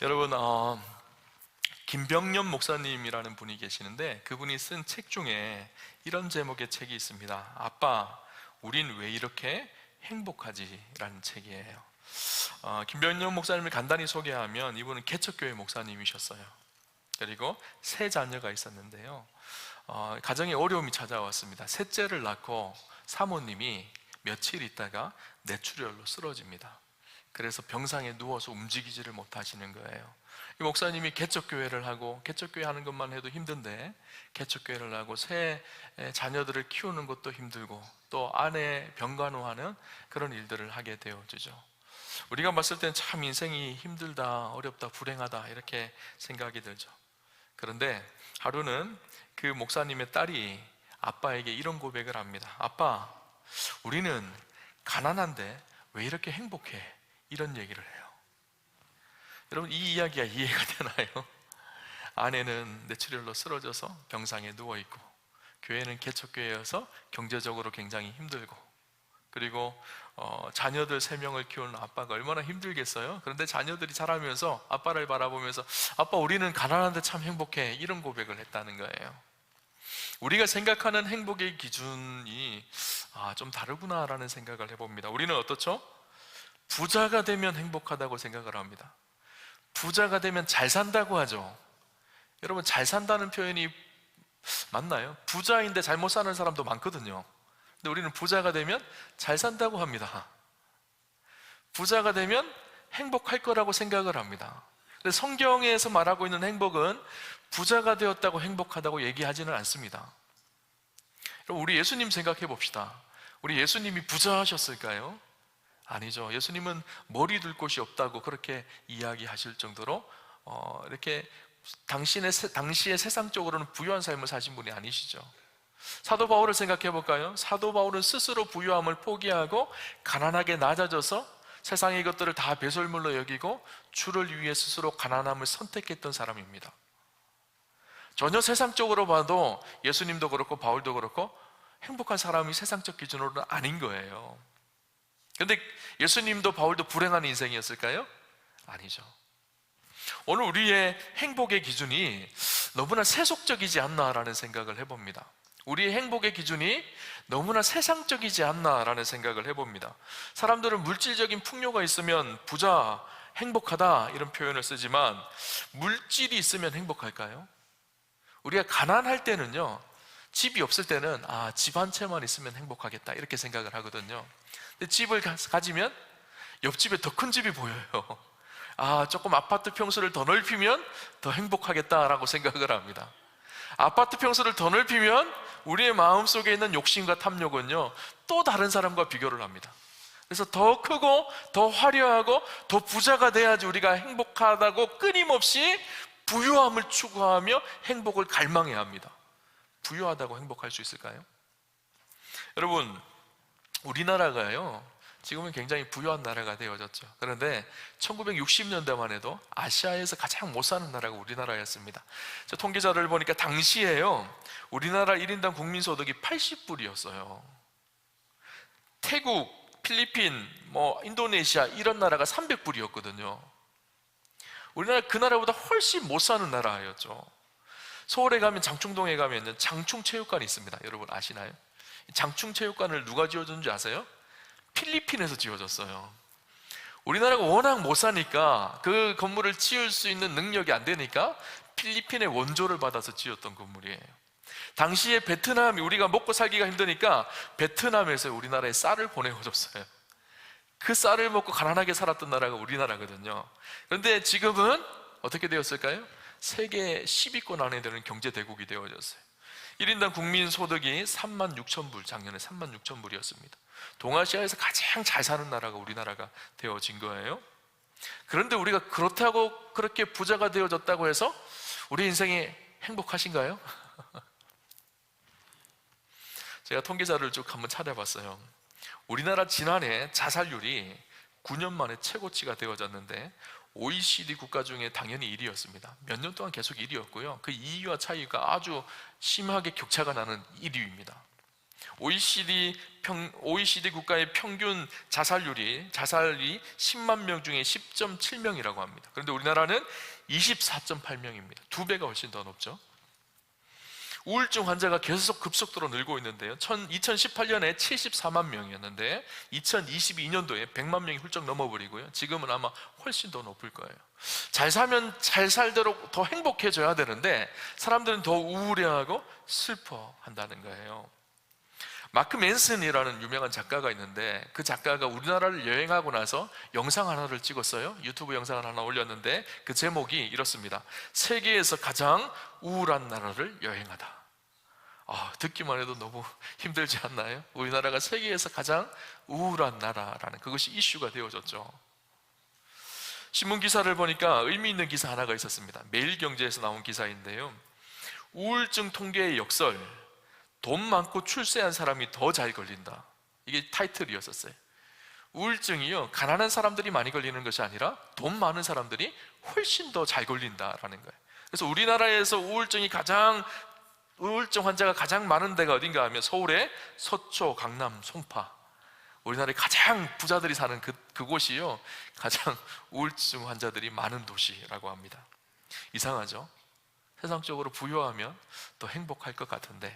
여러분, 김병년 목사님이라는 분이 계시는데 그분이 쓴 책 중에 이런 제목의 책이 있습니다. 아빠, 우린 왜 이렇게 행복하지? 라는 책이에요. 김병년 목사님을 간단히 소개하면 이분은 개척교회 목사님이셨어요. 그리고 세 자녀가 있었는데요, 가정에 어려움이 찾아왔습니다. 셋째를 낳고 사모님이 며칠 있다가 뇌출혈로 쓰러집니다. 그래서 병상에 누워서 움직이지를 못하시는 거예요. 이 목사님이 개척교회를 하고, 개척교회 하는 것만 해도 힘든데 개척교회를 하고 새 자녀들을 키우는 것도 힘들고 또 아내 병간호하는 그런 일들을 하게 되어지죠. 우리가 봤을 때는 참 인생이 힘들다, 어렵다, 불행하다 이렇게 생각이 들죠. 그런데 하루는 그 목사님의 딸이 아빠에게 이런 고백을 합니다. 아빠, 우리는 가난한데 왜 이렇게 행복해? 이런 얘기를 해요. 여러분, 이 이야기가 이해가 되나요? 아내는 뇌출혈로 쓰러져서 병상에 누워있고, 교회는 개척교회여서 경제적으로 굉장히 힘들고, 그리고 자녀들 3명을 키우는 아빠가 얼마나 힘들겠어요? 그런데 자녀들이 자라면서 아빠를 바라보면서 아빠, 우리는 가난한데 참 행복해, 이런 고백을 했다는 거예요. 우리가 생각하는 행복의 기준이 좀 다르구나라는 생각을 해봅니다. 우리는 어떻죠? 부자가 되면 행복하다고 생각을 합니다. 부자가 되면 잘 산다고 하죠. 여러분, 잘 산다는 표현이 맞나요? 부자인데 잘못 사는 사람도 많거든요. 근데 우리는 부자가 되면 잘 산다고 합니다. 부자가 되면 행복할 거라고 생각을 합니다. 그래서 성경에서 말하고 있는 행복은 부자가 되었다고 행복하다고 얘기하지는 않습니다. 그럼 우리 예수님 생각해 봅시다. 우리 예수님이 부자하셨을까요? 아니죠. 예수님은 머리 둘 곳이 없다고 그렇게 이야기하실 정도로 이렇게 당시에 세상적으로는 부유한 삶을 사신 분이 아니시죠. 사도 바울을 생각해 볼까요? 사도 바울은 스스로 부유함을 포기하고 가난하게 낮아져서 세상의 것들을 다 배설물로 여기고 주를 위해 스스로 가난함을 선택했던 사람입니다. 전혀 세상적으로 봐도 예수님도 그렇고 바울도 그렇고 행복한 사람이 세상적 기준으로는 아닌 거예요. 그런데 예수님도 바울도 불행한 인생이었을까요? 아니죠. 오늘 우리의 행복의 기준이 너무나 세속적이지 않나라는 생각을 해봅니다. 우리의 행복의 기준이 너무나 세상적이지 않나라는 생각을 해봅니다. 사람들은 물질적인 풍요가 있으면 부자, 행복하다 이런 표현을 쓰지만 물질이 있으면 행복할까요? 우리가 가난할 때는요, 집이 없을 때는 집 한 채만 있으면 행복하겠다 이렇게 생각을 하거든요. 근데 집을 가지면 옆집에 더 큰 집이 보여요. 조금 아파트 평수를 더 넓히면 더 행복하겠다라고 생각을 합니다. 아파트 평수를 더 넓히면 우리의 마음속에 있는 욕심과 탐욕은요, 또 다른 사람과 비교를 합니다. 그래서 더 크고 더 화려하고 더 부자가 돼야지 우리가 행복하다고 끊임없이 부유함을 추구하며 행복을 갈망해야 합니다. 부유하다고 행복할 수 있을까요? 여러분, 우리나라가요, 지금은 굉장히 부유한 나라가 되어졌죠. 그런데 1960년대만 해도 아시아에서 가장 못 사는 나라가 우리나라였습니다. 저 통계자료를 보니까 당시에요, 우리나라 1인당 국민소득이 80불이었어요. 태국, 필리핀, 인도네시아 이런 나라가 300불이었거든요. 우리나라 그 나라보다 훨씬 못 사는 나라였죠. 서울에 가면, 장충동에 가면 장충체육관이 있습니다. 여러분 아시나요? 장충체육관을 누가 지어준 줄 아세요? 필리핀에서 지어졌어요. 우리나라가 워낙 못 사니까 그 건물을 지을 수 있는 능력이 안 되니까 필리핀의 원조를 받아서 지었던 건물이에요. 당시에 베트남이, 우리가 먹고 살기가 힘드니까 베트남에서 우리나라에 쌀을 보내줬어요. 그 쌀을 먹고 가난하게 살았던 나라가 우리나라거든요. 그런데 지금은 어떻게 되었을까요? 세계 10위권 안에 드는 경제대국이 되어졌어요. 1인당 국민소득이 36,000불, 작년에 36,000불이었습니다. 동아시아에서 가장 잘 사는 나라가 우리나라가 되어진 거예요. 그런데 우리가 그렇다고 그렇게 부자가 되어졌다고 해서 우리 인생이 행복하신가요? 제가 통계자료를 쭉 한번 찾아봤어요. 우리나라 지난해 자살률이 9년 만에 최고치가 되어졌는데 OECD 국가 중에 당연히 1위였습니다. 몇 년 동안 계속 1위였고요. 그 2위와 차이가 아주 심하게 격차가 나는 1위입니다. OECD 국가의 평균 자살이 10만 명 중에 10.7명이라고 합니다. 그런데 우리나라는 24.8명입니다. 2배가 훨씬 더 높죠. 우울증 환자가 계속 급속도로 늘고 있는데요. 2018년에 74만 명이었는데 2022년도에 100만 명이 훌쩍 넘어버리고요. 지금은 아마 훨씬 더 높을 거예요. 잘 살면 잘 살도록 더 행복해져야 되는데 사람들은 더 우울해하고 슬퍼한다는 거예요. 마크 맨슨이라는 유명한 작가가 있는데 그 작가가 우리나라를 여행하고 나서 영상 하나를 찍었어요. 유튜브 영상을 하나 올렸는데 그 제목이 이렇습니다. 세계에서 가장 우울한 나라를 여행하다. 듣기만 해도 너무 힘들지 않나요? 우리나라가 세계에서 가장 우울한 나라라는 그것이 이슈가 되어졌죠. 신문 기사를 보니까 의미 있는 기사 하나가 있었습니다. 매일경제에서 나온 기사인데요. 우울증 통계의 역설, 돈 많고 출세한 사람이 더 잘 걸린다. 이게 타이틀이었었어요. 우울증이요, 가난한 사람들이 많이 걸리는 것이 아니라 돈 많은 사람들이 훨씬 더 잘 걸린다라는 거예요. 그래서 우리나라에서 우울증 환자가 가장 많은 데가 어딘가 하면 서울의 서초, 강남, 송파, 우리나라의 가장 부자들이 사는 그곳이요, 가장 우울증 환자들이 많은 도시라고 합니다. 이상하죠? 세상적으로 부유하면 더 행복할 것 같은데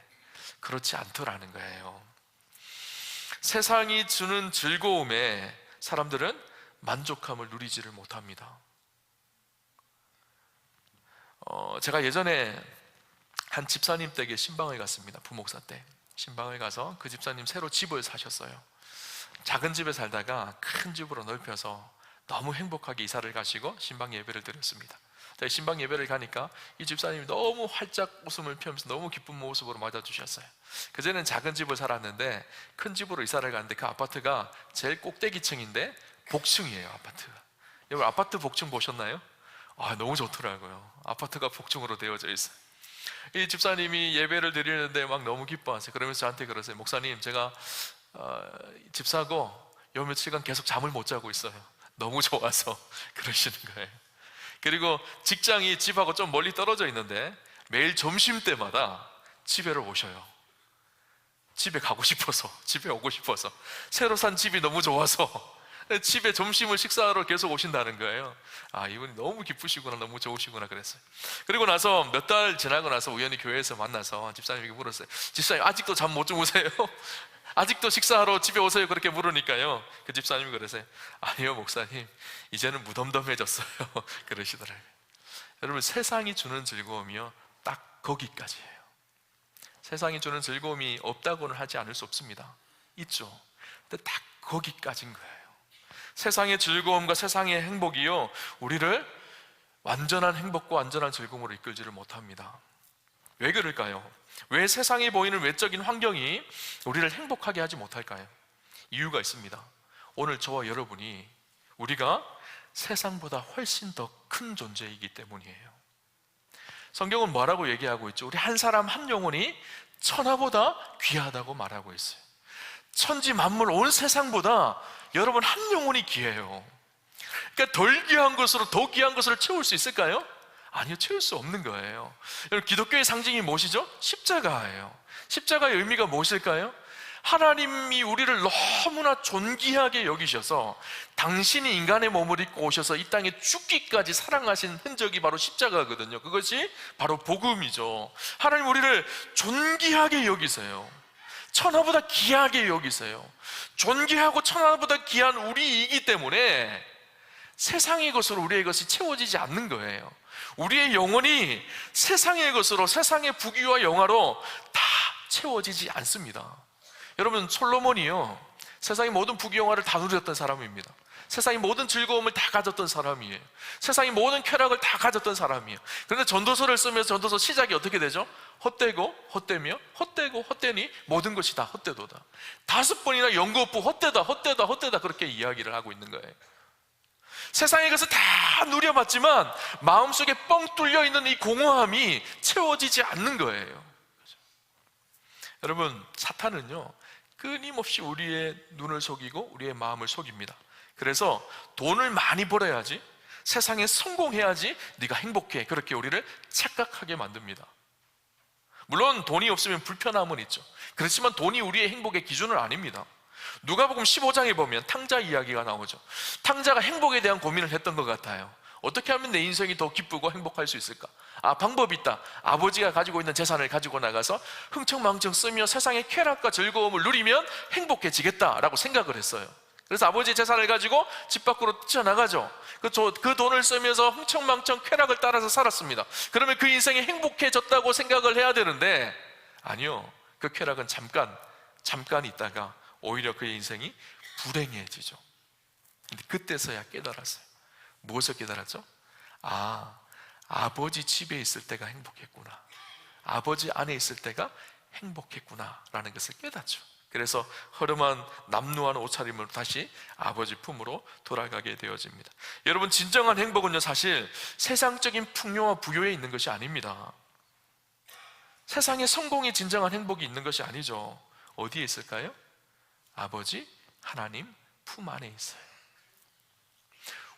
그렇지 않더라는 거예요. 세상이 주는 즐거움에 사람들은 만족함을 누리지를 못합니다. 제가 예전에 한 집사님 댁에 신방을 갔습니다. 부목사 때 신방을 가서 그 집사님 새로 집을 사셨어요. 작은 집에 살다가 큰 집으로 넓혀서 너무 행복하게 이사를 가시고 신방 예배를 드렸습니다. 신방 예배를 가니까 이 집사님이 너무 활짝 웃음을 피우면서 너무 기쁜 모습으로 맞아주셨어요. 그전에는 작은 집을 살았는데 큰 집으로 이사를 갔는데 그 아파트가 제일 꼭대기층인데 복층이에요. 아파트가. 여러분 아파트 복층 보셨나요? 너무 좋더라고요. 아파트가 복층으로 되어져 있어요. 이 집사님이 예배를 드리는데 막 너무 기뻐하세요. 그러면서 저한테 그러세요. 목사님, 제가 집 사고 요 며칠간 계속 잠을 못 자고 있어요. 너무 좋아서. 그러시는 거예요. 그리고 직장이 집하고 좀 멀리 떨어져 있는데 매일 점심때마다 집에로 오셔요. 집에 가고 싶어서, 집에 오고 싶어서, 새로 산 집이 너무 좋아서 집에 점심을 식사하러 계속 오신다는 거예요. 이분이 너무 기쁘시구나, 너무 좋으시구나 그랬어요. 그리고 나서 몇 달 지나고 나서 우연히 교회에서 만나서 집사님에게 물었어요. 집사님, 아직도 잠 못 주무세요? 아직도 식사하러 집에 오세요? 그렇게 물으니까요, 그 집사님이 그러세요. 아니요 목사님, 이제는 무덤덤해졌어요. 그러시더라고요. 여러분, 세상이 주는 즐거움이요, 딱 거기까지예요. 세상이 주는 즐거움이 없다고는 하지 않을 수 없습니다. 있죠. 근데 딱 거기까지인 거예요. 세상의 즐거움과 세상의 행복이요, 우리를 완전한 행복과 완전한 즐거움으로 이끌지를 못합니다. 왜 그럴까요? 왜 세상에 보이는 외적인 환경이 우리를 행복하게 하지 못할까요? 이유가 있습니다. 오늘 저와 여러분이, 우리가 세상보다 훨씬 더 큰 존재이기 때문이에요. 성경은 뭐라고 얘기하고 있죠? 우리 한 사람 한 영혼이 천하보다 귀하다고 말하고 있어요. 천지 만물 온 세상보다 여러분 한 영혼이 귀해요. 그러니까 덜 귀한 것으로 더 귀한 것을 채울 수 있을까요? 아니요, 채울 수 없는 거예요. 여러분, 기독교의 상징이 무엇이죠? 십자가예요. 십자가의 의미가 무엇일까요? 하나님이 우리를 너무나 존귀하게 여기셔서 당신이 인간의 몸을 입고 오셔서 이 땅에 죽기까지 사랑하신 흔적이 바로 십자가거든요. 그것이 바로 복음이죠. 하나님 우리를 존귀하게 여기세요. 천하보다 귀하게 여기세요. 존귀하고 천하보다 귀한 우리이기 때문에 세상의 것으로 우리의 것이 채워지지 않는 거예요. 우리의 영혼이 세상의 것으로, 세상의 부귀와 영화로 다 채워지지 않습니다. 여러분, 솔로몬이요, 세상의 모든 부귀 영화를 다 누렸던 사람입니다. 세상의 모든 즐거움을 다 가졌던 사람이에요. 세상의 모든 쾌락을 다 가졌던 사람이에요. 그런데 전도서를 쓰면서 전도서 시작이 어떻게 되죠? 헛되고 헛되며 헛되고 헛되니 모든 것이 다 헛되도다. 5번이나 연거푸 헛되다 헛되다 헛되다 그렇게 이야기를 하고 있는 거예요. 세상의 것을 다 누려봤지만 마음속에 뻥 뚫려 있는 이 공허함이 채워지지 않는 거예요. 여러분, 사탄은요 끊임없이 우리의 눈을 속이고 우리의 마음을 속입니다. 그래서 돈을 많이 벌어야지, 세상에 성공해야지 네가 행복해, 그렇게 우리를 착각하게 만듭니다. 물론 돈이 없으면 불편함은 있죠. 그렇지만 돈이 우리의 행복의 기준은 아닙니다. 누가복음 15장에 보면 탕자 이야기가 나오죠. 탕자가 행복에 대한 고민을 했던 것 같아요. 어떻게 하면 내 인생이 더 기쁘고 행복할 수 있을까? 방법이 있다. 아버지가 가지고 있는 재산을 가지고 나가서 흥청망청 쓰며 세상의 쾌락과 즐거움을 누리면 행복해지겠다라고 생각을 했어요. 그래서 아버지의 재산을 가지고 집 밖으로 뛰어나가죠. 그 돈을 쓰면서 흥청망청 쾌락을 따라서 살았습니다. 그러면 그 인생이 행복해졌다고 생각을 해야 되는데, 아니요, 그 쾌락은 잠깐 있다가 오히려 그의 인생이 불행해지죠. 근데 그때서야 깨달았어요. 무엇을 깨달았죠? 아버지 집에 있을 때가 행복했구나, 아버지 안에 있을 때가 행복했구나 라는 것을 깨닫죠. 그래서 허름한 남루한 옷차림으로 다시 아버지 품으로 돌아가게 되어집니다. 여러분, 진정한 행복은요, 사실 세상적인 풍요와 부요에 있는 것이 아닙니다. 세상의 성공이 진정한 행복이 있는 것이 아니죠. 어디에 있을까요? 아버지 하나님 품 안에 있어요.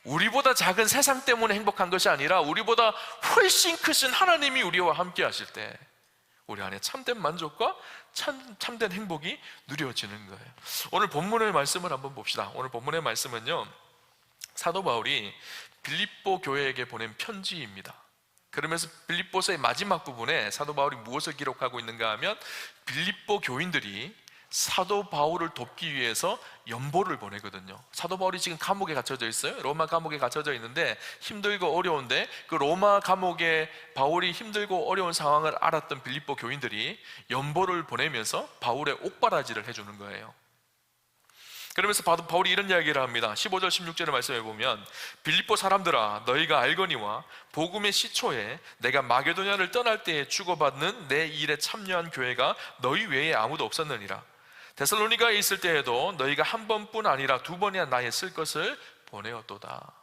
우리보다 작은 세상 때문에 행복한 것이 아니라 우리보다 훨씬 크신 하나님이 우리와 함께 하실 때 우리 안에 참된 만족과 참된 행복이 누려지는 거예요. 오늘 본문의 말씀을 한번 봅시다. 오늘 본문의 말씀은요, 사도 바울이 빌립보 교회에게 보낸 편지입니다. 그러면서 빌립보서의 마지막 부분에 사도 바울이 무엇을 기록하고 있는가 하면, 빌립보 교인들이 사도 바울을 돕기 위해서 연보를 보내거든요. 사도 바울이 지금 감옥에 갇혀져 있어요. 로마 감옥에 갇혀져 있는데 힘들고 어려운데, 그 로마 감옥에 바울이 힘들고 어려운 상황을 알았던 빌립보 교인들이 연보를 보내면서 바울의 옥바라지를 해주는 거예요. 그러면서 바울이 이런 이야기를 합니다. 15절 16절의 말씀에 보면, 빌립보 사람들아, 너희가 알거니와 복음의 시초에 내가 마게도냐를 떠날 때에 주고받는 내 일에 참여한 교회가 너희 외에 아무도 없었느니라. 데살로니가에 있을 때에도 너희가 한 번뿐 아니라 두 번이나 나의 쓸 것을 보내었도다.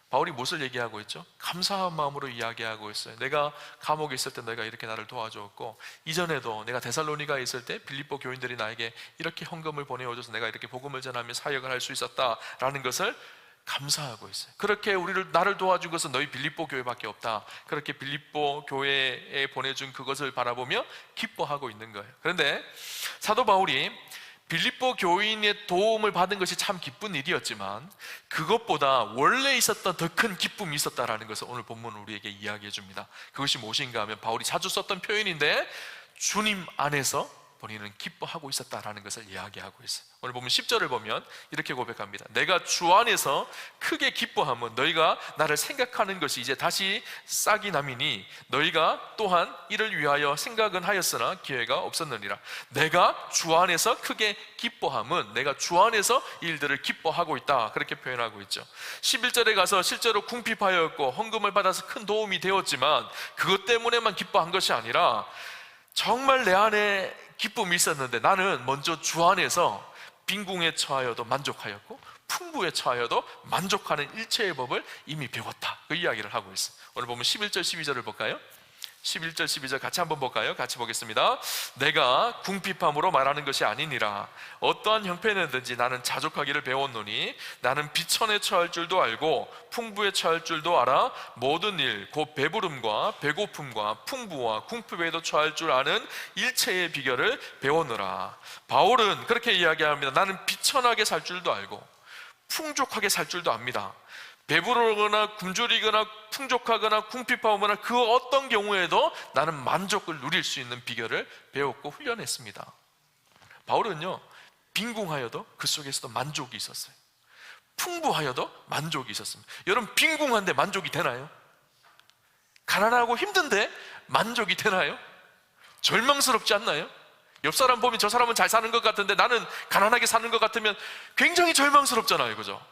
바울이 무엇을 얘기하고 있죠? 감사한 마음으로 이야기하고 있어요. 내가 감옥에 있을 때 너희가 이렇게 나를 도와주었고, 이전에도 내가 데살로니가에 있을 때 빌립보 교인들이 나에게 이렇게 헌금을 보내어줘서 내가 이렇게 복음을 전하며 사역을 할 수 있었다라는 것을 감사하고 있어요. 그렇게 나를 도와준 것은 너희 빌립보 교회밖에 없다. 그렇게 빌립보 교회에 보내준 그것을 바라보며 기뻐하고 있는 거예요. 그런데 사도 바울이 빌립보 교인의 도움을 받은 것이 참 기쁜 일이었지만, 그것보다 원래 있었던 더 큰 기쁨이 있었다라는 것을 오늘 본문은 우리에게 이야기해 줍니다. 그것이 무엇인가 하면, 바울이 자주 썼던 표현인데, 주님 안에서 본인은 기뻐하고 있었다라는 것을 이야기하고 있어요. 오늘 보면 10절을 보면 이렇게 고백합니다. 내가 주 안에서 크게 기뻐함은 너희가 나를 생각하는 것이 이제 다시 싹이 남이니 너희가 또한 이를 위하여 생각은 하였으나 기회가 없었느니라. 내가 주 안에서 크게 기뻐함은 내가 주 안에서 일들을 기뻐하고 있다, 그렇게 표현하고 있죠. 11절에 가서 실제로 궁핍하였고 헌금을 받아서 큰 도움이 되었지만 그것 때문에만 기뻐한 것이 아니라 정말 내 안에 기쁨이 있었는데 나는 먼저 주 안에서 빈궁에 처하여도 만족하였고 풍부에 처하여도 만족하는 일체의 법을 이미 배웠다, 그 이야기를 하고 있어요. 오늘 보면 11절 12절을 볼까요? 11절 12절 같이 한번 볼까요? 같이 보겠습니다. 내가 궁핍함으로 말하는 것이 아니니라. 어떠한 형편이든지 나는 자족하기를 배웠노니 나는 비천에 처할 줄도 알고 풍부에 처할 줄도 알아 모든 일 곧 배부름과 배고픔과 풍부와 궁핍에도 처할 줄 아는 일체의 비결을 배웠노라. 바울은 그렇게 이야기합니다. 나는 비천하게 살 줄도 알고 풍족하게 살 줄도 압니다. 배부르거나 굶주리거나 풍족하거나 궁핍하거나 그 어떤 경우에도 나는 만족을 누릴 수 있는 비결을 배웠고 훈련했습니다. 바울은요, 빈궁하여도 그 속에서도 만족이 있었어요. 풍부하여도 만족이 있었습니다. 여러분, 빈궁한데 만족이 되나요? 가난하고 힘든데 만족이 되나요? 절망스럽지 않나요? 옆 사람 보면 저 사람은 잘 사는 것 같은데 나는 가난하게 사는 것 같으면 굉장히 절망스럽잖아요, 그죠?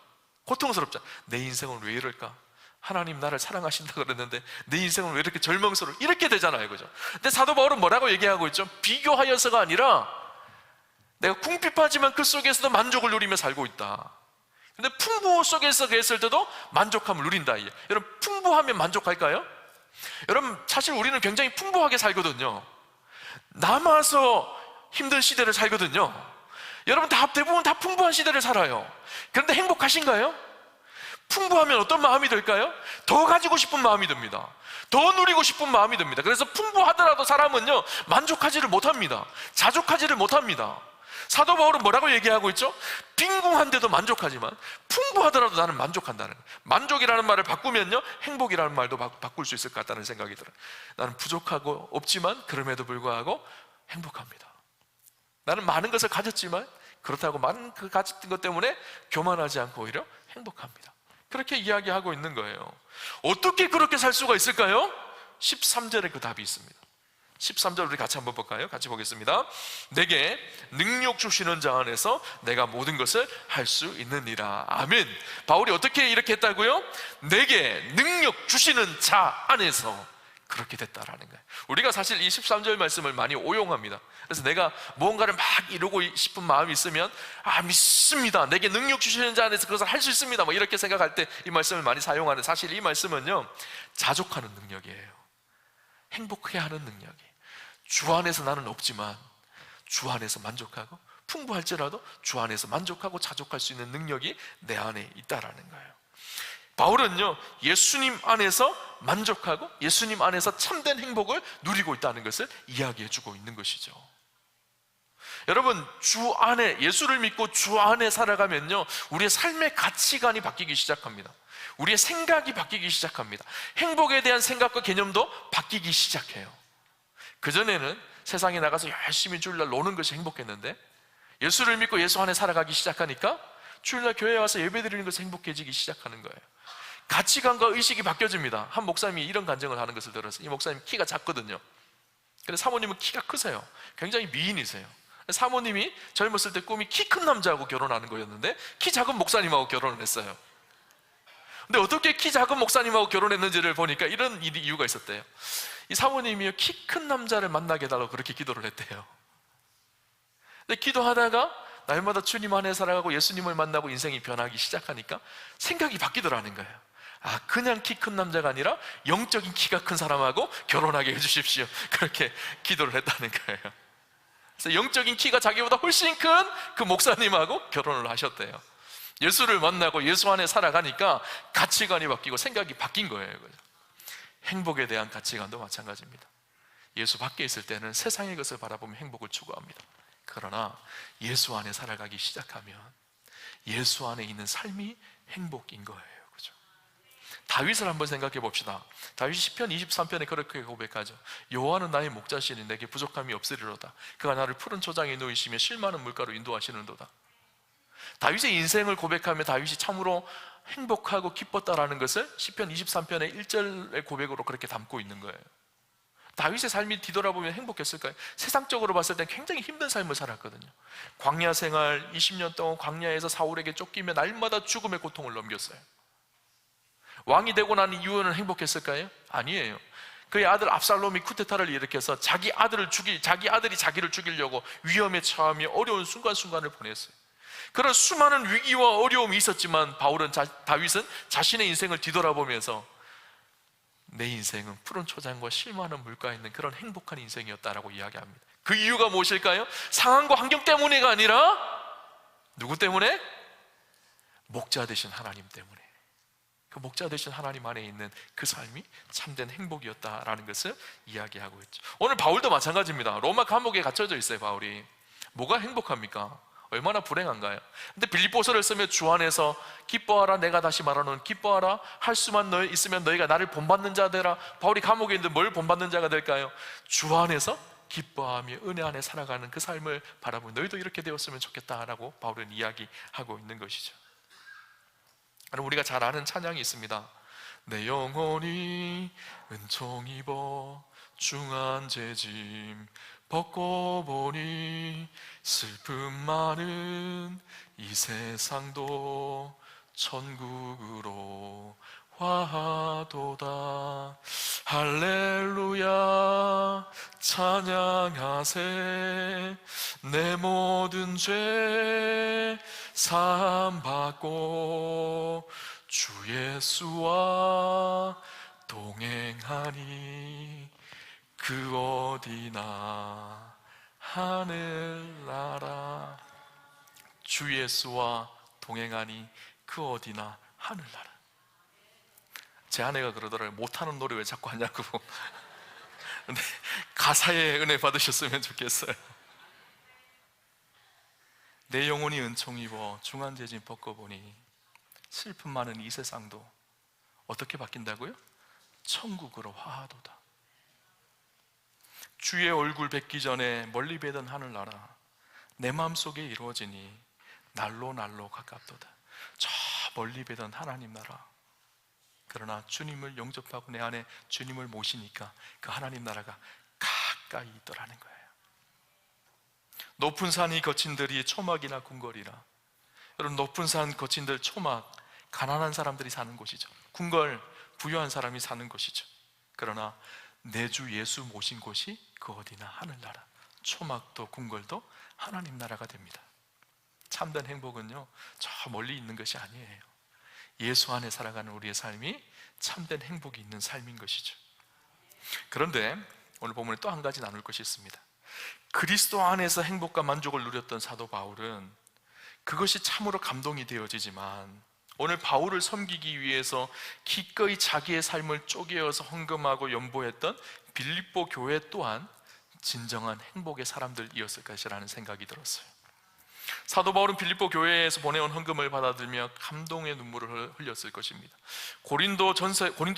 고통스럽잖아. 내 인생은 왜 이럴까? 하나님 나를 사랑하신다 그랬는데 내 인생은 왜 이렇게 절망스러워? 이렇게 되잖아요, 그죠? 근데 사도 바울은 뭐라고 얘기하고 있죠? 비교하여서가 아니라 내가 궁핍하지만 그 속에서도 만족을 누리며 살고 있다. 근데 풍부 속에서 계실 때도 만족함을 누린다. 여러분, 풍부하면 만족할까요? 여러분, 사실 우리는 굉장히 풍부하게 살거든요. 남아서 힘든 시대를 살거든요. 여러분, 대부분 다 풍부한 시대를 살아요. 그런데 행복하신가요? 풍부하면 어떤 마음이 들까요? 더 가지고 싶은 마음이 듭니다. 더 누리고 싶은 마음이 듭니다. 그래서 풍부하더라도 사람은요, 만족하지를 못합니다. 자족하지를 못합니다. 사도 바울은 뭐라고 얘기하고 있죠? 빈궁한데도 만족하지만 풍부하더라도 나는 만족한다는 거예요. 만족이라는 말을 바꾸면요, 행복이라는 말도 바꿀 수 있을 것 같다는 생각이 들어요. 나는 부족하고 없지만 그럼에도 불구하고 행복합니다. 나는 많은 것을 가졌지만 그렇다고 많은 그 가졌던 것 때문에 교만하지 않고 오히려 행복합니다. 그렇게 이야기하고 있는 거예요. 어떻게 그렇게 살 수가 있을까요? 13절에 그 답이 있습니다. 13절 우리 같이 한번 볼까요? 같이 보겠습니다. 내게 능력 주시는 자 안에서 내가 모든 것을 할 수 있느니라. 아멘. 바울이 어떻게 이렇게 했다고요? 내게 능력 주시는 자 안에서 그렇게 됐다라는 거예요. 우리가 사실 이 13절 말씀을 많이 오용합니다. 그래서 내가 무언가를 막 이루고 싶은 마음이 있으면 믿습니다. 내게 능력 주시는 자 안에서 그것을 할 수 있습니다. 뭐 이렇게 생각할 때 이 말씀을 많이 사용하는, 사실 이 말씀은요, 자족하는 능력이에요. 행복해야 하는 능력이에요. 주 안에서 나는 없지만 주 안에서 만족하고, 풍부할지라도 주 안에서 만족하고 자족할 수 있는 능력이 내 안에 있다라는 거예요. 바울은요, 예수님 안에서 만족하고 예수님 안에서 참된 행복을 누리고 있다는 것을 이야기해 주고 있는 것이죠. 여러분, 주 안에, 예수를 믿고 주 안에 살아가면요, 우리의 삶의 가치관이 바뀌기 시작합니다. 우리의 생각이 바뀌기 시작합니다. 행복에 대한 생각과 개념도 바뀌기 시작해요. 그전에는 세상에 나가서 열심히 주일날 노는 것이 행복했는데, 예수를 믿고 예수 안에 살아가기 시작하니까 주일날 교회에 와서 예배드리는 것이 행복해지기 시작하는 거예요. 가치관과 의식이 바뀌어집니다. 한 목사님이 이런 간증을 하는 것을 들었어요. 이 목사님 키가 작거든요. 근데 사모님은 키가 크세요. 굉장히 미인이세요. 사모님이 젊었을 때 꿈이 키 큰 남자하고 결혼하는 거였는데 키 작은 목사님하고 결혼을 했어요. 근데 어떻게 키 작은 목사님하고 결혼했는지를 보니까 이런 이유가 있었대요. 이 사모님이 키 큰 남자를 만나게 해달라고 그렇게 기도를 했대요. 근데 기도하다가 날마다 주님 안에 살아가고 예수님을 만나고 인생이 변하기 시작하니까 생각이 바뀌더라는 거예요. 그냥 키 큰 남자가 아니라 영적인 키가 큰 사람하고 결혼하게 해주십시오. 그렇게 기도를 했다는 거예요. 그래서 영적인 키가 자기보다 훨씬 큰 그 목사님하고 결혼을 하셨대요. 예수를 만나고 예수 안에 살아가니까 가치관이 바뀌고 생각이 바뀐 거예요. 행복에 대한 가치관도 마찬가지입니다. 예수 밖에 있을 때는 세상의 것을 바라보며 행복을 추구합니다. 그러나 예수 안에 살아가기 시작하면 예수 안에 있는 삶이 행복인 거예요. 그죠? 다윗을 한번 생각해 봅시다. 다윗이 시편 23편에 그렇게 고백하죠. 여호와는 나의 목자시니 내게 부족함이 없으리로다. 그가 나를 푸른 초장에 누이시며 실 많은 물가로 인도하시는도다. 다윗의 인생을 고백하며 다윗이 참으로 행복하고 기뻤다라는 것을 시편 23편의 1절의 고백으로 그렇게 담고 있는 거예요. 다윗의 삶이 뒤돌아보면 행복했을까요? 세상적으로 봤을 때 굉장히 힘든 삶을 살았거든요. 광야 생활 20년 동안 광야에서 사울에게 쫓기며 날마다 죽음의 고통을 넘겼어요. 왕이 되고 난 이후에는 행복했을까요? 아니에요. 그의 아들 압살롬이 쿠데타를 일으켜서 자기 아들이 자기를 죽이려고 위험에 처하며 어려운 순간순간을 보냈어요. 그런 수많은 위기와 어려움이 있었지만 다윗은 자신의 인생을 뒤돌아보면서 내 인생은 푸른 초장과 실 많은 물가에 있는 그런 행복한 인생이었다라고 이야기합니다. 그 이유가 무엇일까요? 상황과 환경 때문에가 아니라 누구 때문에? 목자 되신 하나님 때문에. 그 목자 되신 하나님 안에 있는 그 삶이 참된 행복이었다라는 것을 이야기하고 있죠. 오늘 바울도 마찬가지입니다. 로마 감옥에 갇혀져 있어요. 바울이. 뭐가 행복합니까? 얼마나 불행한가요? 근데 빌립보서를 쓰며 주 안에서 기뻐하라, 내가 다시 말하노니 기뻐하라, 할 수만 있으면 너희가 나를 본받는 자 되라. 바울이 감옥에 있는데 뭘 본받는 자가 될까요? 주 안에서 기뻐하며 은혜 안에 살아가는 그 삶을 바라보면 너희도 이렇게 되었으면 좋겠다라고 바울은 이야기하고 있는 것이죠. 우리가 잘 아는 찬양이 있습니다. 내 영혼이 은총 입어 중한 죄짐 벗고 보니 슬픔 많은 이 세상도 천국으로 화하도다. 할렐루야 찬양하세. 내 모든 죄 사함 받고 주 예수와 동행하니 그 어디나 하늘나라. 주 예수와 동행하니 그 어디나 하늘나라. 제 아내가 그러더라고요. 못하는 노래 왜 자꾸 하냐고. 근데 가사에 은혜 받으셨으면 좋겠어요. 내 영혼이 은총 입어 중한재진 벗고보니 슬픔 많은 이 세상도 어떻게 바뀐다고요? 천국으로 화하도다. 주의 얼굴 뵙기 전에 멀리 뵈던 하늘나라 내 마음속에 이루어지니 날로 날로 가깝도다. 저 멀리 뵈던 하나님 나라, 그러나 주님을 영접하고 내 안에 주님을 모시니까 그 하나님 나라가 가까이 있더라는 거예요. 높은 산이 거친들이 초막이나 궁궐이라. 여러분, 높은 산 거친들, 초막, 가난한 사람들이 사는 곳이죠. 궁궐, 부유한 사람이 사는 곳이죠. 그러나 내 주 예수 모신 곳이 그 어디나 하늘나라, 초막도 궁궐도 하나님 나라가 됩니다. 참된 행복은요, 저 멀리 있는 것이 아니에요. 예수 안에 살아가는 우리의 삶이 참된 행복이 있는 삶인 것이죠. 그런데 오늘 본문에 또 한 가지 나눌 것이 있습니다. 그리스도 안에서 행복과 만족을 누렸던 사도 바울은 그것이 참으로 감동이 되어지지만, 오늘 바울을 섬기기 위해서 기꺼이 자기의 삶을 쪼개어서 헌금하고 연보했던 빌립보 교회 또한 진정한 행복의 사람들이었을 것이라는 생각이 들었어요. 사도 바울은 빌립보 교회에서 보내온 헌금을 받아들며 감동의 눈물을 흘렸을 것입니다. 고린도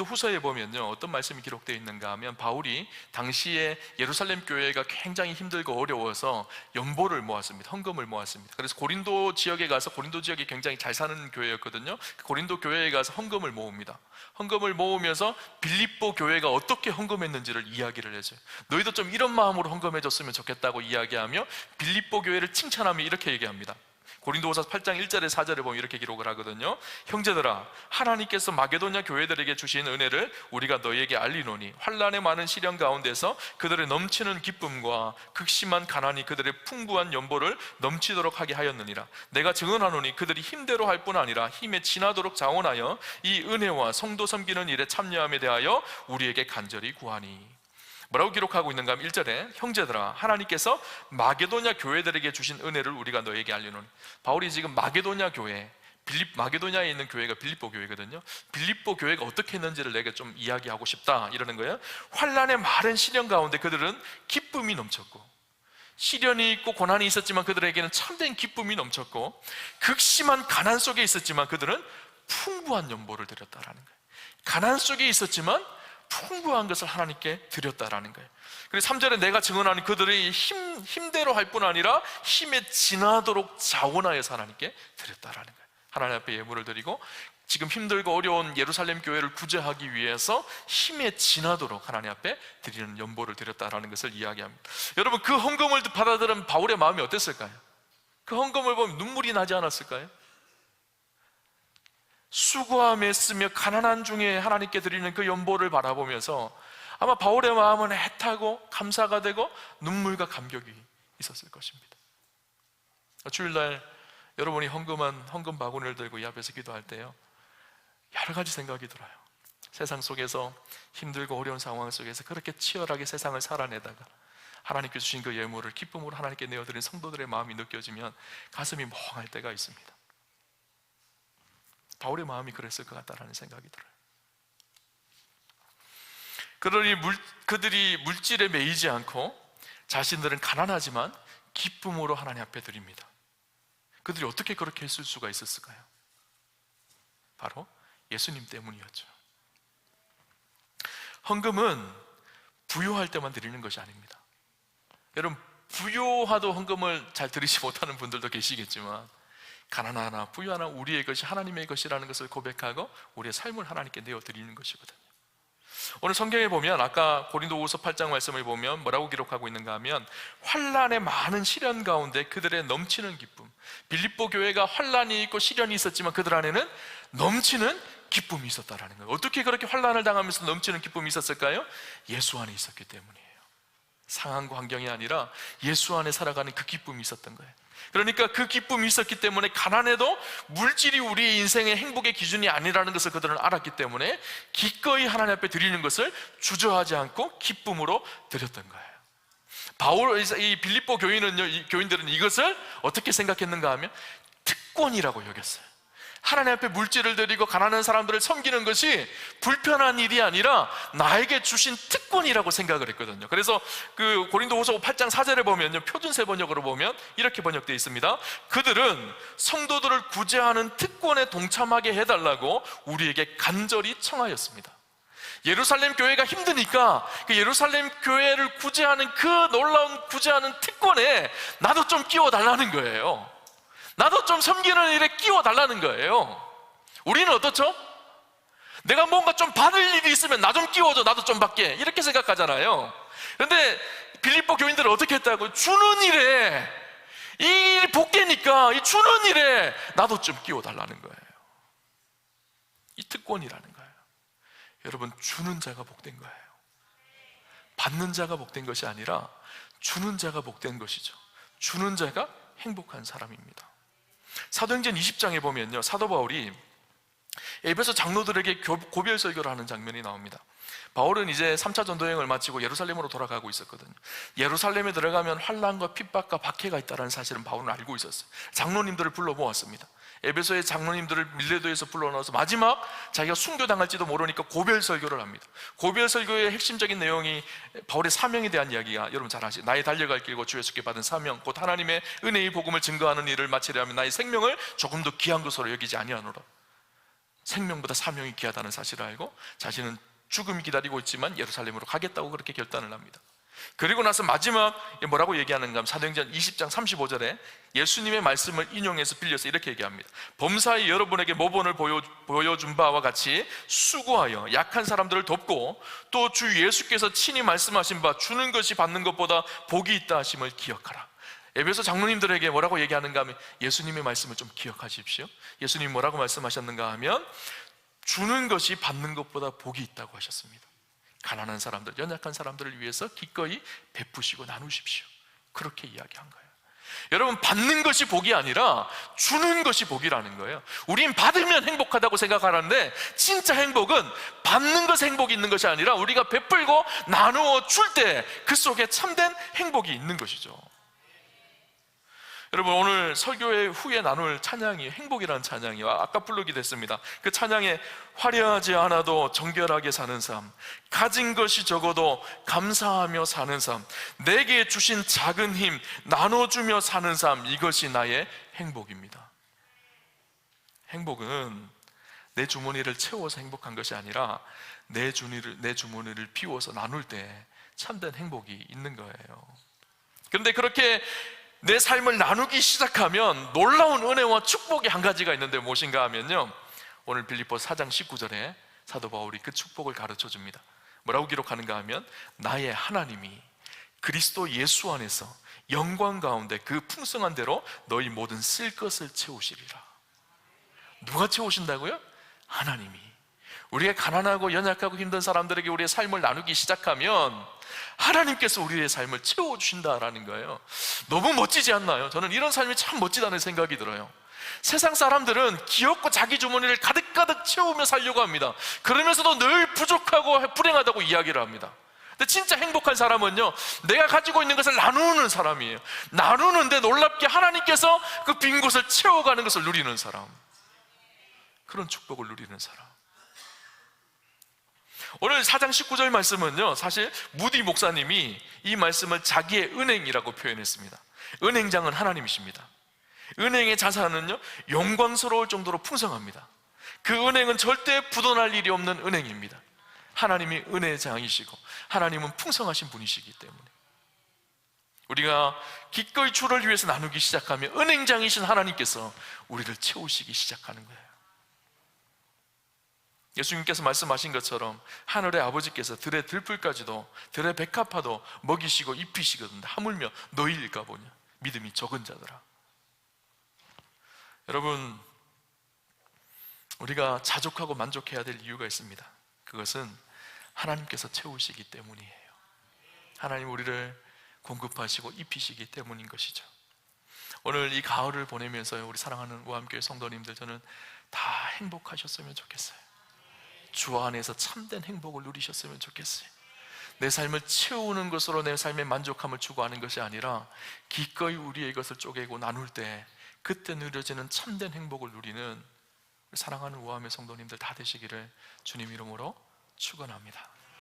후서에 보면요, 어떤 말씀이 기록되어 있는가 하면, 바울이 당시에 예루살렘 교회가 굉장히 힘들고 어려워서 연보를 모았습니다. 헌금을 모았습니다. 그래서 고린도 지역에 가서, 고린도 지역이 굉장히 잘 사는 교회였거든요. 고린도 교회에 가서 헌금을 모읍니다. 헌금을 모으면서 빌립보 교회가 어떻게 헌금했는지를 이야기를 해줘요. 너희도 좀 이런 마음으로 헌금해줬으면 좋겠다고 이야기하며 빌립보 교회를 칭찬하며 이렇게 얘기합니다. 고린도후서 8장 1절에 4절에 보면 이렇게 기록을 하거든요. 형제들아, 하나님께서 마게도냐 교회들에게 주신 은혜를 우리가 너희에게 알리노니 환난의 많은 시련 가운데서 그들의 넘치는 기쁨과 극심한 가난이 그들의 풍부한 연보를 넘치도록 하게 하였느니라. 내가 증언하노니 그들이 힘대로 할 뿐 아니라 힘에 지나도록 자원하여 이 은혜와 성도 섬기는 일에 참여함에 대하여 우리에게 간절히 구하니. 뭐라고 기록하고 있는가 하면 1절에 형제들아, 하나님께서 마게도냐 교회들에게 주신 은혜를 우리가 너에게 알리노니. 바울이 지금 마게도냐 교회, 마게도냐에 있는 교회가 빌립보 교회거든요. 빌립보 교회가 어떻게 했는지를 내가 좀 이야기하고 싶다 이러는 거예요. 환난의 많은 시련 가운데 그들은 기쁨이 넘쳤고, 시련이 있고 고난이 있었지만 그들에게는 참된 기쁨이 넘쳤고, 극심한 가난 속에 있었지만 그들은 풍부한 연보를 드렸다라는 거예요. 가난 속에 있었지만 풍부한 것을 하나님께 드렸다라는 거예요. 그래서 3절에 내가 증언하는 그들의 힘대로 할 뿐 아니라 힘에 지나도록 자원하여서 하나님께 드렸다라는 거예요. 하나님 앞에 예물을 드리고 지금 힘들고 어려운 예루살렘 교회를 구제하기 위해서 힘에 지나도록 하나님 앞에 드리는 연보를 드렸다라는 것을 이야기합니다. 여러분, 그 헌금을 받아들은 바울의 마음이 어땠을까요? 그 헌금을 보면 눈물이 나지 않았을까요? 수고함에 쓰며 가난한 중에 하나님께 드리는 그 연보를 바라보면서 아마 바울의 마음은 애타고 감사가 되고 눈물과 감격이 있었을 것입니다. 주일날 여러분이 헌금 바구니를 들고 이 앞에서 기도할 때요, 여러 가지 생각이 들어요. 세상 속에서 힘들고 어려운 상황 속에서 그렇게 치열하게 세상을 살아내다가 하나님께 주신 그 예물을 기쁨으로 하나님께 내어드린 성도들의 마음이 느껴지면 가슴이 멍할 때가 있습니다. 바울의 마음이 그랬을 것 같다는 생각이 들어요. 그러니 그들이 물질에 매이지 않고 자신들은 가난하지만 기쁨으로 하나님 앞에 드립니다. 그들이 어떻게 그렇게 했을 수가 있었을까요? 바로 예수님 때문이었죠. 헌금은 부요할 때만 드리는 것이 아닙니다. 여러분, 부요하도 헌금을 잘 드리지 못하는 분들도 계시겠지만 가난하나 부유하나 우리의 것이 하나님의 것이라는 것을 고백하고 우리의 삶을 하나님께 내어드리는 것이거든요. 오늘 성경에 보면 아까 고린도후서 8장 말씀을 보면 뭐라고 기록하고 있는가 하면, 환난의 많은 시련 가운데 그들의 넘치는 기쁨. 빌립보 교회가 환난이 있고 시련이 있었지만 그들 안에는 넘치는 기쁨이 있었다라는 거예요. 어떻게 그렇게 환난을 당하면서 넘치는 기쁨이 있었을까요? 예수 안에 있었기 때문이에요. 상황과 환경이 아니라 예수 안에 살아가는 그 기쁨이 있었던 거예요. 그러니까 그 기쁨이 있었기 때문에 가난해도 물질이 우리의 인생의 행복의 기준이 아니라는 것을 그들은 알았기 때문에 기꺼이 하나님 앞에 드리는 것을 주저하지 않고 기쁨으로 드렸던 거예요. 이 빌립보 교인들은 이것을 어떻게 생각했는가 하면 특권이라고 여겼어요. 하나님 앞에 물질을 드리고 가난한 사람들을 섬기는 것이 불편한 일이 아니라 나에게 주신 특권이라고 생각을 했거든요. 그래서 그 고린도후서 8장 4절에 보면요, 표준세 번역으로 보면 이렇게 번역되어 있습니다. 그들은 성도들을 구제하는 특권에 동참하게 해달라고 우리에게 간절히 청하였습니다. 예루살렘 교회가 힘드니까 그 예루살렘 교회를 구제하는 그 놀라운 구제하는 특권에 나도 좀 끼워달라는 거예요. 나도 좀 섬기는 일에 끼워달라는 거예요. 우리는 어떻죠? 내가 뭔가 좀 받을 일이 있으면 나 좀 끼워줘, 나도 좀 받게, 이렇게 생각하잖아요. 그런데 빌립보 교인들은 어떻게 했다고요? 주는 일에, 이 일이 복되니까 이 주는 일에 나도 좀 끼워달라는 거예요. 이 특권이라는 거예요. 여러분, 주는 자가 복된 거예요. 받는 자가 복된 것이 아니라 주는 자가 복된 것이죠. 주는 자가 행복한 사람입니다. 사도행전 20장에 보면요, 사도 바울이 에베소 장로들에게 고별 설교를 하는 장면이 나옵니다. 바울은 이제 3차 전도여행을 마치고 예루살렘으로 돌아가고 있었거든요. 예루살렘에 들어가면 환난과 핍박과 박해가 있다는 사실은 바울은 알고 있었어요. 장로님들을 불러 모았습니다. 에베소의 장로님들을 밀레도에서 불러넣어서 마지막 자기가 순교당할지도 모르니까 고별 설교를 합니다. 고별 설교의 핵심적인 내용이 바울의 사명에 대한 이야기가 여러분 잘 아시죠? 나의 달려갈 길과 주 예수께 받은 사명, 곧 하나님의 은혜의 복음을 증거하는 일을 마치려 하면 나의 생명을 조금 더 귀한 것으로 여기지 아니하노라. 생명보다 사명이 귀하다는 사실을 알고 자신은 죽음이 기다리고 있지만 예루살렘으로 가겠다고 그렇게 결단을 합니다. 그리고 나서 마지막 뭐라고 얘기하는가 하면 사도행전 20장 35절에 예수님의 말씀을 인용해서 빌려서 이렇게 얘기합니다. 범사에 여러분에게 모본을 보여준 바와 같이 수고하여 약한 사람들을 돕고 또 주 예수께서 친히 말씀하신 바 주는 것이 받는 것보다 복이 있다 하심을 기억하라. 에베소 장로님들에게 뭐라고 얘기하는가 하면 예수님의 말씀을 좀 기억하십시오. 예수님이 뭐라고 말씀하셨는가 하면 주는 것이 받는 것보다 복이 있다고 하셨습니다. 가난한 사람들, 연약한 사람들을 위해서 기꺼이 베푸시고 나누십시오. 그렇게 이야기한 거예요. 여러분, 받는 것이 복이 아니라 주는 것이 복이라는 거예요. 우린 받으면 행복하다고 생각하는데 진짜 행복은 받는 것에 행복이 있는 것이 아니라 우리가 베풀고 나누어 줄 때 그 속에 참된 행복이 있는 것이죠. 여러분, 오늘 설교회 후에 나눌 찬양이 행복이라는 찬양이요, 아까 부르기도 했습니다. 그 찬양에 화려하지 않아도 정결하게 사는 삶, 가진 것이 적어도 감사하며 사는 삶, 내게 주신 작은 힘 나눠주며 사는 삶, 이것이 나의 행복입니다. 행복은 내 주머니를 채워서 행복한 것이 아니라 내 주머니를 비워서 나눌 때 참된 행복이 있는 거예요. 그런데 그렇게 내 삶을 나누기 시작하면 놀라운 은혜와 축복이 한 가지가 있는데 무엇인가 하면요, 오늘 빌립보 4장 19절에 사도 바울이 그 축복을 가르쳐 줍니다. 뭐라고 기록하는가 하면 나의 하나님이 그리스도 예수 안에서 영광 가운데 그 풍성한 대로 너희 모든 쓸 것을 채우시리라. 누가 채우신다고요? 하나님이. 우리가 가난하고 연약하고 힘든 사람들에게 우리의 삶을 나누기 시작하면 하나님께서 우리의 삶을 채워주신다라는 거예요. 너무 멋지지 않나요? 저는 이런 삶이 참 멋지다는 생각이 들어요. 세상 사람들은 귀엽고 자기 주머니를 가득가득 채우며 살려고 합니다. 그러면서도 늘 부족하고 불행하다고 이야기를 합니다. 근데 진짜 행복한 사람은요, 내가 가지고 있는 것을 나누는 사람이에요. 나누는데 놀랍게 하나님께서 그 빈 곳을 채워가는 것을 누리는 사람, 그런 축복을 누리는 사람. 오늘 4장 19절 말씀은요, 사실 무디 목사님이 이 말씀을 자기의 은행이라고 표현했습니다. 은행장은 하나님이십니다. 은행의 자산은요, 영광스러울 정도로 풍성합니다. 그 은행은 절대 부도날 일이 없는 은행입니다. 하나님이 은혜의 장이시고 하나님은 풍성하신 분이시기 때문에 우리가 기꺼이 주를 위해서 나누기 시작하면 은행장이신 하나님께서 우리를 채우시기 시작하는 거예요. 예수님께서 말씀하신 것처럼 하늘의 아버지께서 들의 들풀까지도, 들의 백합화도 먹이시고 입히시거든요. 하물며 너희일까 보냐, 믿음이 적은 자들아. 여러분, 우리가 자족하고 만족해야 될 이유가 있습니다. 그것은 하나님께서 채우시기 때문이에요. 하나님 우리를 공급하시고 입히시기 때문인 것이죠. 오늘 이 가을을 보내면서 우리 사랑하는 우암교회 성도님들, 저는 다 행복하셨으면 좋겠어요. 주 안에서 참된 행복을 누리셨으면 좋겠어요. 내 삶을 채우는 것으로 내 삶의 만족함을 추구하는 것이 아니라 기꺼이 우리의 것을 쪼개고 나눌 때 그때 누려지는 참된 행복을 누리는 사랑하는 우아함의 성도님들 다 되시기를 주님 이름으로 축원합니다.